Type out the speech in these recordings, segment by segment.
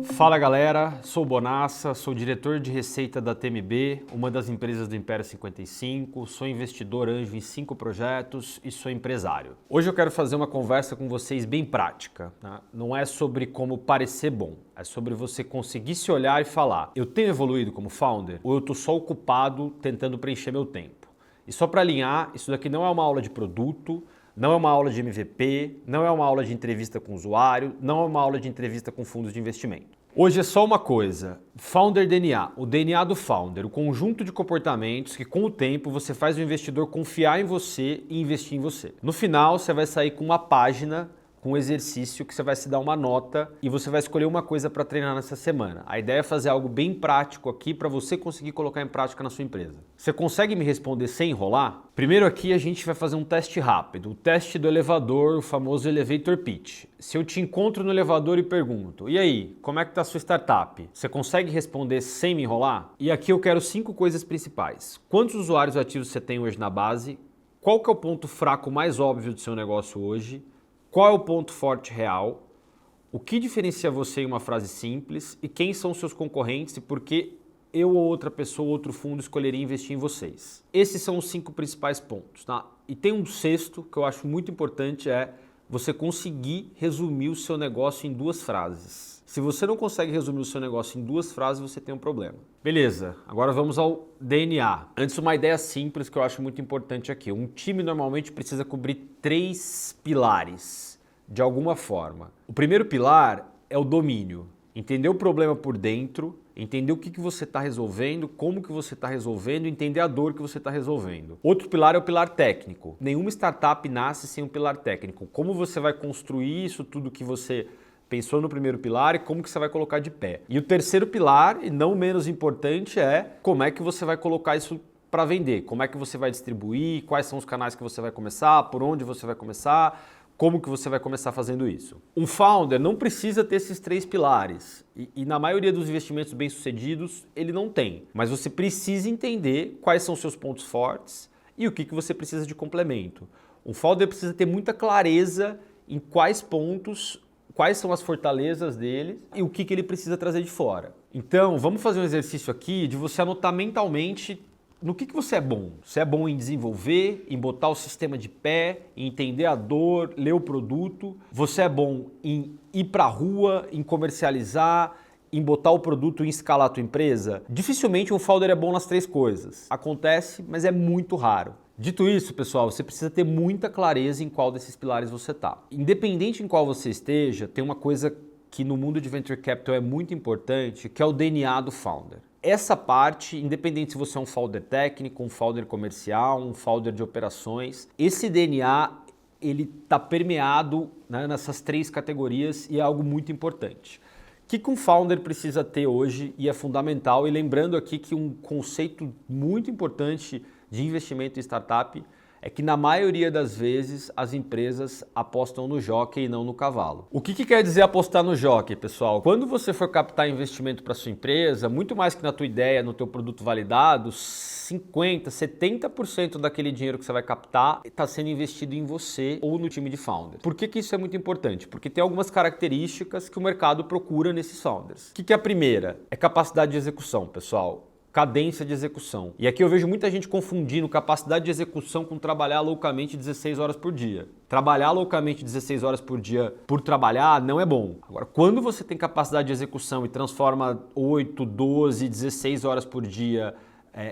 Fala galera, sou o Bonassa, sou diretor de receita da TMB, uma das empresas do Império 55, sou investidor anjo em 5 projetos e sou empresário. Hoje eu quero fazer uma conversa com vocês bem prática, né? Não é sobre como parecer bom, é sobre você conseguir se olhar e falar: eu tenho evoluído como founder ou eu estou só ocupado tentando preencher meu tempo? E só para alinhar, isso daqui não é uma aula de produto, não é uma aula de MVP, não é uma aula de entrevista com usuário, não é uma aula de entrevista com fundos de investimento. Hoje é só uma coisa, Founder DNA, o DNA do Founder, o conjunto de comportamentos que com o tempo você faz o investidor confiar em você e investir em você. No final você vai sair com uma página, com um exercício que você vai se dar uma nota e você vai escolher uma coisa para treinar nessa semana. A ideia é fazer algo bem prático aqui para você conseguir colocar em prática na sua empresa. Você consegue me responder sem enrolar? Primeiro aqui a gente vai fazer um teste rápido, o teste do elevador, o famoso elevator pitch. Se eu te encontro no elevador e pergunto: e aí, como é que está a sua startup? Você consegue responder sem me enrolar? E aqui eu quero 5 coisas principais. Quantos usuários ativos você tem hoje na base? Qual que é o ponto fraco mais óbvio do seu negócio hoje? Qual é o ponto forte real? O que diferencia você em uma frase simples? E quem são seus concorrentes e por que eu ou outra pessoa ou outro fundo escolheria investir em vocês? Esses são os 5 principais pontos, tá? E tem um sexto que eu acho muito importante, é você conseguir resumir o seu negócio em 2 frases. Se você não consegue resumir o seu negócio em 2 frases, você tem um problema. Beleza, agora vamos ao DNA. Antes, uma ideia simples que eu acho muito importante aqui. Um time normalmente precisa cobrir 3 pilares, de alguma forma. O primeiro pilar é o domínio. Entender o problema por dentro, entender o que você está resolvendo, como que você está resolvendo, entender a dor que você está resolvendo. Outro pilar é o pilar técnico. Nenhuma startup nasce sem um pilar técnico. Como você vai construir isso tudo que você pensou no primeiro pilar e como que você vai colocar de pé. E o terceiro pilar, e não menos importante, é como é que você vai colocar isso para vender. Como é que você vai distribuir, quais são os canais que você vai começar, por onde você vai começar, como que você vai começar fazendo isso. Um founder não precisa ter esses 3 pilares e na maioria dos investimentos bem-sucedidos ele não tem. Mas você precisa entender quais são os seus pontos fortes e o que você precisa de complemento. Um founder precisa ter muita clareza em quais pontos, quais são as fortalezas dele e o que ele precisa trazer de fora. Então, vamos fazer um exercício aqui de você anotar mentalmente no que você é bom. Você é bom em desenvolver, em botar o sistema de pé, em entender a dor, ler o produto. Você é bom em ir para a rua, em comercializar, em botar o produto e escalar a tua empresa. Dificilmente um founder é bom nas 3 coisas. Acontece, mas é muito raro. Dito isso, pessoal, você precisa ter muita clareza em qual desses pilares você está. Independente em qual você esteja, tem uma coisa que no mundo de Venture Capital é muito importante, que é o DNA do founder. Essa parte, independente se você é um founder técnico, um founder comercial, um founder de operações, esse DNA ele está permeado, né, nessas 3 categorias e é algo muito importante. O que um founder precisa ter hoje e é fundamental, e lembrando aqui que um conceito muito importante de investimento em startup é que na maioria das vezes as empresas apostam no jockey e não no cavalo. O que quer dizer apostar no jockey, pessoal? Quando você for captar investimento para sua empresa, muito mais que na tua ideia, no teu produto validado, 50%, 70% daquele dinheiro que você vai captar está sendo investido em você ou no time de founders. Por que isso é muito importante? Porque tem algumas características que o mercado procura nesses founders. O que é a primeira? É capacidade de execução, pessoal. Cadência de execução. E aqui eu vejo muita gente confundindo capacidade de execução com trabalhar loucamente 16 horas por dia. Trabalhar loucamente 16 horas por dia por trabalhar não é bom. Agora, quando você tem capacidade de execução e transforma 8, 12, 16 horas por dia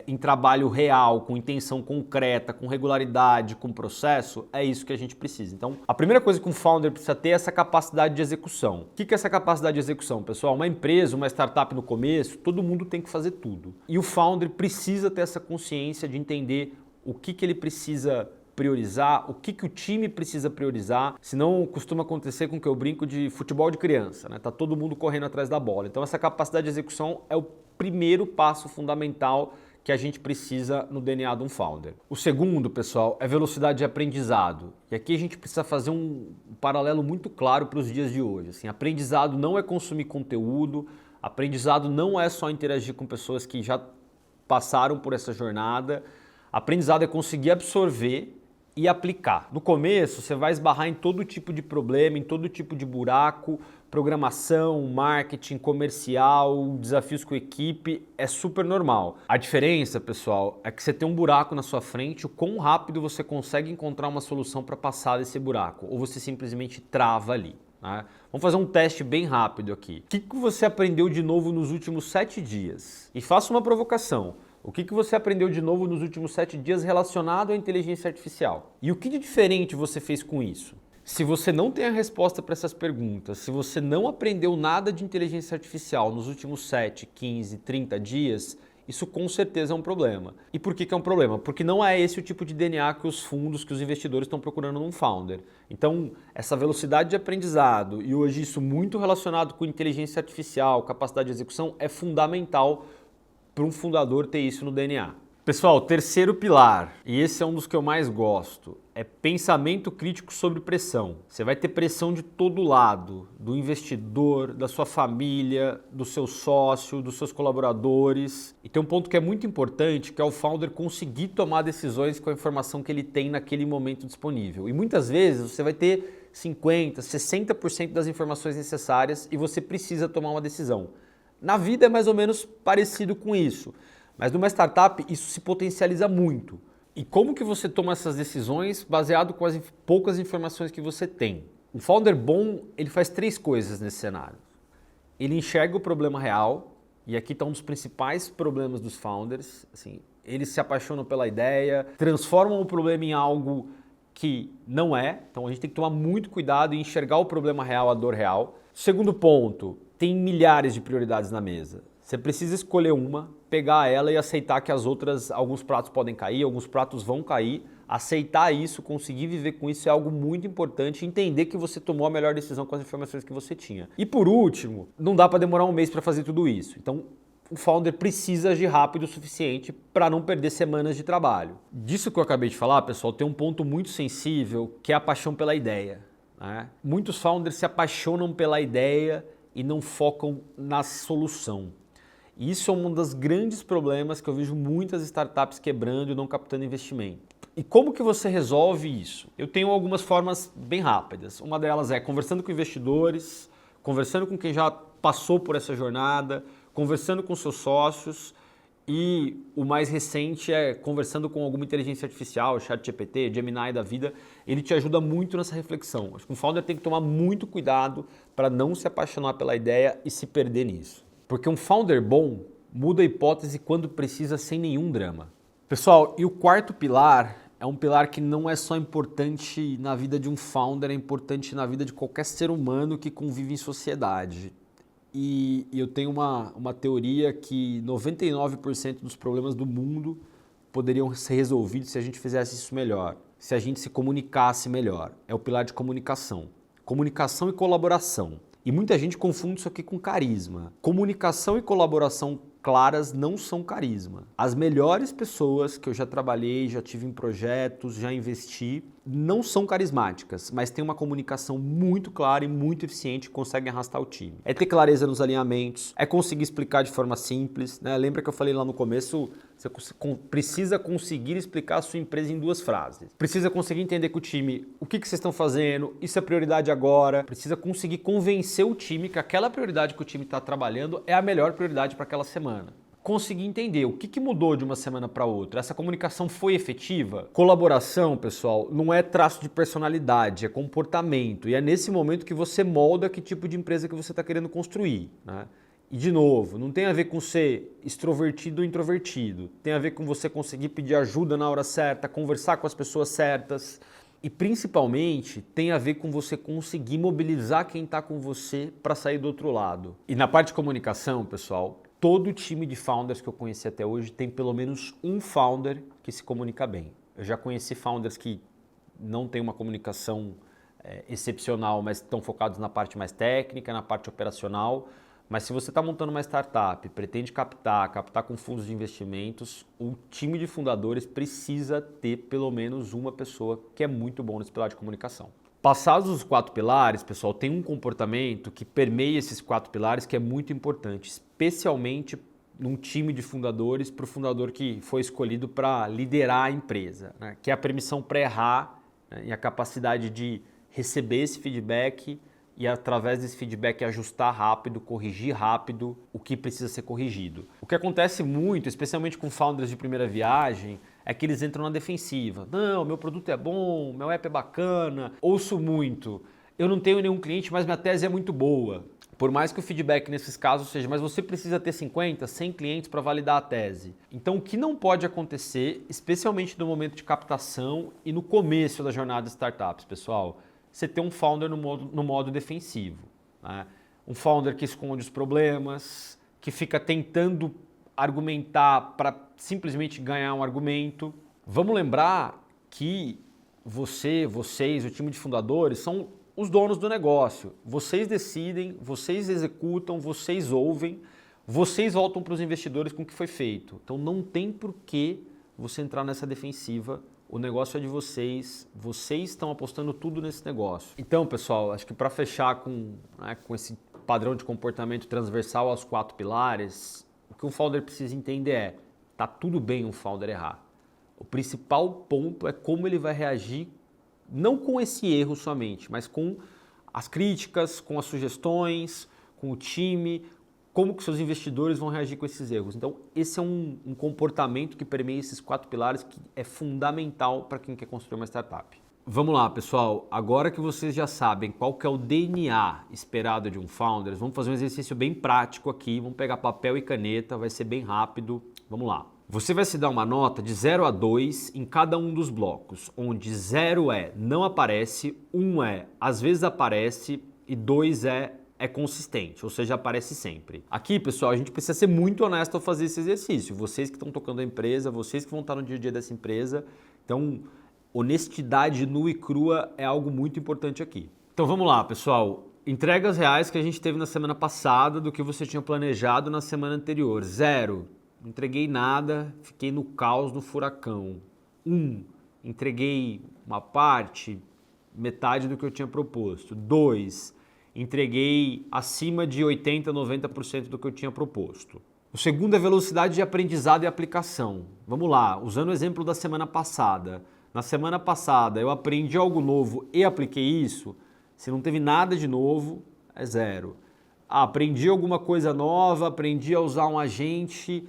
em trabalho real, com intenção concreta, com regularidade, com processo, é isso que a gente precisa. Então, a primeira coisa que um founder precisa ter é essa capacidade de execução. O que é essa capacidade de execução, pessoal? Uma empresa, uma startup no começo, todo mundo tem que fazer tudo. E o founder precisa ter essa consciência de entender o que ele precisa priorizar, o que o time precisa priorizar, senão costuma acontecer com o que eu brinco de futebol de criança, né? Tá todo mundo correndo atrás da bola. Então essa capacidade de execução é o primeiro passo fundamental que a gente precisa no DNA de um founder. O segundo, pessoal, é velocidade de aprendizado. E aqui a gente precisa fazer um paralelo muito claro para os dias de hoje. Assim, aprendizado não é consumir conteúdo, aprendizado não é só interagir com pessoas que já passaram por essa jornada. Aprendizado é conseguir absorver e aplicar. No começo, você vai esbarrar em todo tipo de problema, em todo tipo de buraco, programação, marketing, comercial, desafios com equipe, é super normal. A diferença, pessoal, é que você tem um buraco na sua frente, o quão rápido você consegue encontrar uma solução para passar desse buraco, ou você simplesmente trava ali. Né? Vamos fazer um teste bem rápido aqui. O que você aprendeu de novo nos últimos 7 dias? E faça uma provocação. O que você aprendeu de novo nos últimos 7 dias relacionado à inteligência artificial? E o que de diferente você fez com isso? Se você não tem a resposta para essas perguntas, se você não aprendeu nada de inteligência artificial nos últimos 7, 15, 30 dias, isso com certeza é um problema. E por que é um problema? Porque não é esse o tipo de DNA que os fundos, que os investidores estão procurando num founder. Então, essa velocidade de aprendizado e hoje isso muito relacionado com inteligência artificial, capacidade de execução, é fundamental para um fundador ter isso no DNA. Pessoal, terceiro pilar, e esse é um dos que eu mais gosto, é pensamento crítico sobre pressão. Você vai ter pressão de todo lado, do investidor, da sua família, do seu sócio, dos seus colaboradores. E tem um ponto que é muito importante, que é o founder conseguir tomar decisões com a informação que ele tem naquele momento disponível. E muitas vezes você vai ter 50%, 60% das informações necessárias e você precisa tomar uma decisão. Na vida é mais ou menos parecido com isso, mas numa startup isso se potencializa muito. E como que você toma essas decisões baseado com as poucas informações que você tem? Um founder bom, ele faz 3 coisas nesse cenário. Ele enxerga o problema real, e aqui está um dos principais problemas dos founders, assim, eles se apaixonam pela ideia, transformam o problema em algo que não é, então a gente tem que tomar muito cuidado em enxergar o problema real, a dor real. Segundo ponto, tem milhares de prioridades na mesa. Você precisa escolher uma, pegar ela e aceitar que as outras, alguns pratos podem cair, alguns pratos vão cair. Aceitar isso, conseguir viver com isso é algo muito importante, entender que você tomou a melhor decisão com as informações que você tinha. E por último, não dá para demorar um mês para fazer tudo isso. Então, o founder precisa agir rápido o suficiente para não perder semanas de trabalho. Disso que eu acabei de falar, pessoal, tem um ponto muito sensível que é a paixão pela ideia. Né? Muitos founders se apaixonam pela ideia e não focam na solução. E isso é um dos grandes problemas que eu vejo muitas startups quebrando e não captando investimento. E como que você resolve isso? Eu tenho algumas formas bem rápidas. Uma delas é conversando com investidores, conversando com quem já passou por essa jornada, conversando com seus sócios e o mais recente é conversando com alguma inteligência artificial, ChatGPT, Gemini da vida. Ele te ajuda muito nessa reflexão. Acho que um founder tem que tomar muito cuidado para não se apaixonar pela ideia e se perder nisso. Porque um founder bom muda a hipótese quando precisa sem nenhum drama. Pessoal, e o quarto pilar é um pilar que não é só importante na vida de um founder, é importante na vida de qualquer ser humano que convive em sociedade. E eu tenho uma teoria que 99% dos problemas do mundo poderiam ser resolvidos se a gente fizesse isso melhor, se a gente se comunicasse melhor. É o pilar de comunicação. Comunicação e colaboração. E muita gente confunde isso aqui com carisma. Comunicação e colaboração claras não são carisma. As melhores pessoas que eu já trabalhei, já tive em projetos, já investi, não são carismáticas, mas têm uma comunicação muito clara e muito eficiente que conseguem arrastar o time. É ter clareza nos alinhamentos, é conseguir explicar de forma simples, né? Lembra que eu falei lá no começo, você precisa conseguir explicar a sua empresa em 2 frases. Precisa conseguir entender com o time o que vocês estão fazendo, isso é prioridade agora. Precisa conseguir convencer o time que aquela prioridade que o time está trabalhando é a melhor prioridade para aquela semana. Conseguir entender o que mudou de uma semana para outra. Essa comunicação foi efetiva? Colaboração, pessoal, não é traço de personalidade, é comportamento. E é nesse momento que você molda que tipo de empresa que você está querendo construir. Né? E de novo, não tem a ver com ser extrovertido ou introvertido. Tem a ver com você conseguir pedir ajuda na hora certa, conversar com as pessoas certas. E principalmente tem a ver com você conseguir mobilizar quem está com você para sair do outro lado. E na parte de comunicação, pessoal, todo time de founders que eu conheci até hoje tem pelo menos um founder que se comunica bem. Eu já conheci founders que não têm uma comunicação excepcional, mas estão focados na parte mais técnica, na parte operacional. Mas se você está montando uma startup, pretende captar com fundos de investimentos, o time de fundadores precisa ter pelo menos uma pessoa que é muito bom nesse pilar de comunicação. Passados os 4 pilares, pessoal, tem um comportamento que permeia esses 4 pilares que é muito importante, especialmente num time de fundadores para o fundador que foi escolhido para liderar a empresa, né? Que é a permissão para errar, né? E a capacidade de receber esse feedback e através desse feedback ajustar rápido, corrigir rápido o que precisa ser corrigido. O que acontece muito, especialmente com founders de primeira viagem, é que eles entram na defensiva. Não, meu produto é bom, meu app é bacana, ouço muito, eu não tenho nenhum cliente, mas minha tese é muito boa. Por mais que o feedback nesses casos seja, mas você precisa ter 50, 100 clientes para validar a tese. Então, o que não pode acontecer, especialmente no momento de captação e no começo da jornada de startups, pessoal, você ter um founder no modo defensivo, né? Um founder que esconde os problemas, que fica tentando argumentar para simplesmente ganhar um argumento. Vamos lembrar que vocês, o time de fundadores, são os donos do negócio. Vocês decidem, vocês executam, vocês ouvem, vocês voltam para os investidores com o que foi feito. Então não tem por que você entrar nessa defensiva. O negócio é de vocês estão apostando tudo nesse negócio. Então, pessoal, acho que para fechar com esse padrão de comportamento transversal aos 4 pilares, o que um founder precisa entender é, tá tudo bem um founder errar. O principal ponto é como ele vai reagir, não com esse erro somente, mas com as críticas, com as sugestões, com o time, como que seus investidores vão reagir com esses erros. Então, esse é um comportamento que permeia esses 4 pilares que é fundamental para quem quer construir uma startup. Vamos lá, pessoal. Agora que vocês já sabem qual que é o DNA esperado de um founder, vamos fazer um exercício bem prático aqui. Vamos pegar papel e caneta, vai ser bem rápido. Vamos lá. Você vai se dar uma nota de 0 a 2 em cada um dos blocos, onde 0 é não aparece, 1 é às vezes aparece e 2 é consistente, ou seja, aparece sempre. Aqui, pessoal, a gente precisa ser muito honesto ao fazer esse exercício. Vocês que estão tocando a empresa, vocês que vão estar no dia a dia dessa empresa. Então, honestidade nua e crua é algo muito importante aqui. Então, vamos lá, pessoal. Entregas reais que a gente teve na semana passada do que você tinha planejado na semana anterior. 0. Não entreguei nada, fiquei no caos, no furacão. 1. Entreguei uma parte, metade do que eu tinha proposto. 2. Entreguei acima de 80%, 90% do que eu tinha proposto. O segundo é velocidade de aprendizado e aplicação. Vamos lá, usando o exemplo da semana passada. Na semana passada eu aprendi algo novo e apliquei isso. Se não teve nada de novo, é 0. Aprendi alguma coisa nova, aprendi a usar um agente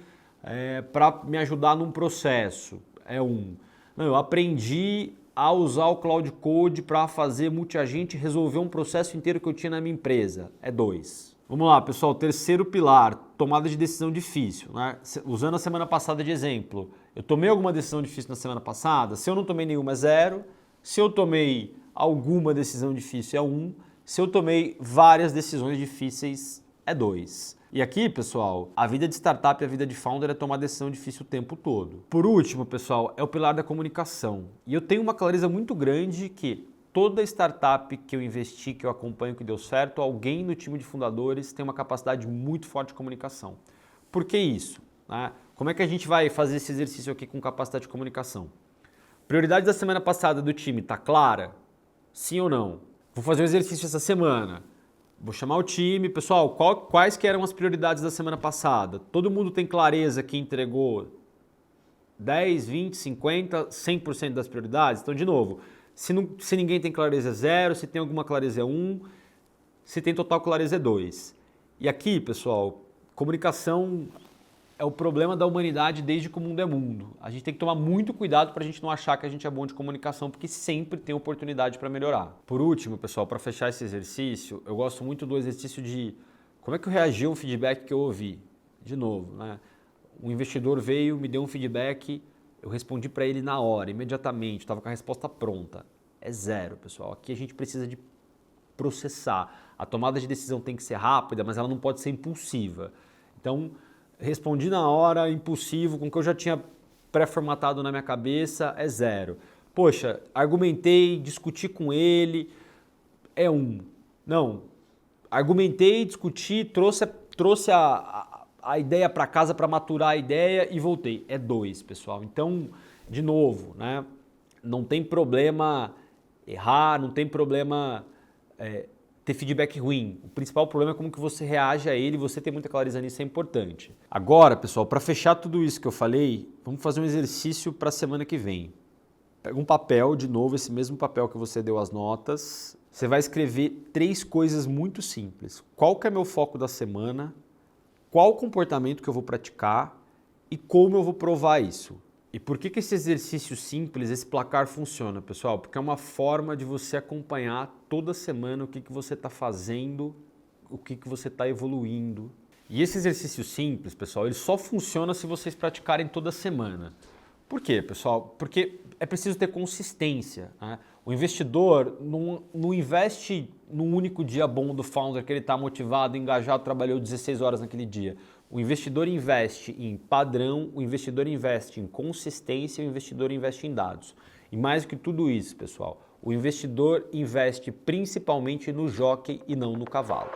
para me ajudar num processo. É 1. Não, eu aprendi a usar o Cloud Code para fazer multiagente e resolver um processo inteiro que eu tinha na minha empresa. É 2. Vamos lá, pessoal. Terceiro pilar, tomada de decisão difícil, né? Usando a semana passada de exemplo. Eu tomei alguma decisão difícil na semana passada? Se eu não tomei nenhuma, é 0. Se eu tomei alguma decisão difícil, é 1. Se eu tomei várias decisões difíceis, é 2. E aqui, pessoal, a vida de startup e a vida de founder é tomar decisão difícil o tempo todo. Por último, pessoal, é o pilar da comunicação. E eu tenho uma clareza muito grande que toda startup que eu investi, que eu acompanho, que deu certo, alguém no time de fundadores tem uma capacidade muito forte de comunicação. Por que isso? Como é que a gente vai fazer esse exercício aqui com capacidade de comunicação? Prioridade da semana passada do time está clara? Sim ou não? Vou fazer um exercício essa semana. Vou chamar o time. Pessoal, quais que eram as prioridades da semana passada? Todo mundo tem clareza que entregou 10, 20, 50, 100% das prioridades? Então, de novo, se ninguém tem clareza é 0, se tem alguma clareza é 1, se tem total clareza é 2. E aqui, pessoal, comunicação é o problema da humanidade desde que o mundo é mundo. A gente tem que tomar muito cuidado para a gente não achar que a gente é bom de comunicação, porque sempre tem oportunidade para melhorar. Por último, pessoal, para fechar esse exercício, eu gosto muito do exercício de como é que eu reagi ao feedback que eu ouvi. De novo, né? Um investidor veio, me deu um feedback, eu respondi para ele na hora, imediatamente, estava com a resposta pronta. É 0, pessoal. Aqui a gente precisa de processar. A tomada de decisão tem que ser rápida, mas ela não pode ser impulsiva. Então, respondi na hora, impulsivo, com o que eu já tinha pré-formatado na minha cabeça, é 0. Poxa, argumentei, discuti com ele, é 1. Não, argumentei, discuti, trouxe a ideia para casa para maturar a ideia e voltei. É 2, pessoal. Então, de novo, né? Não tem problema errar, não tem problema ter feedback ruim. O principal problema é como que você reage a ele, você ter muita clareza nisso é importante. Agora, pessoal, para fechar tudo isso que eu falei, vamos fazer um exercício para a semana que vem. Pega um papel, de novo, esse mesmo papel que você deu as notas. Você vai escrever 3 coisas muito simples. Qual que é meu foco da semana? Qual o comportamento que eu vou praticar? E como eu vou provar isso? E por que esse exercício simples, esse placar funciona, pessoal? Porque é uma forma de você acompanhar toda semana o que você está fazendo, o que você está evoluindo. E esse exercício simples, pessoal, ele só funciona se vocês praticarem toda semana. Por quê, pessoal? Porque é preciso ter consistência, né? O investidor não investe num único dia bom do founder que ele está motivado, engajado, trabalhou 16 horas naquele dia. O investidor investe em padrão, o investidor investe em consistência, o investidor investe em dados. E mais do que tudo isso, pessoal, o investidor investe principalmente no jockey e não no cavalo.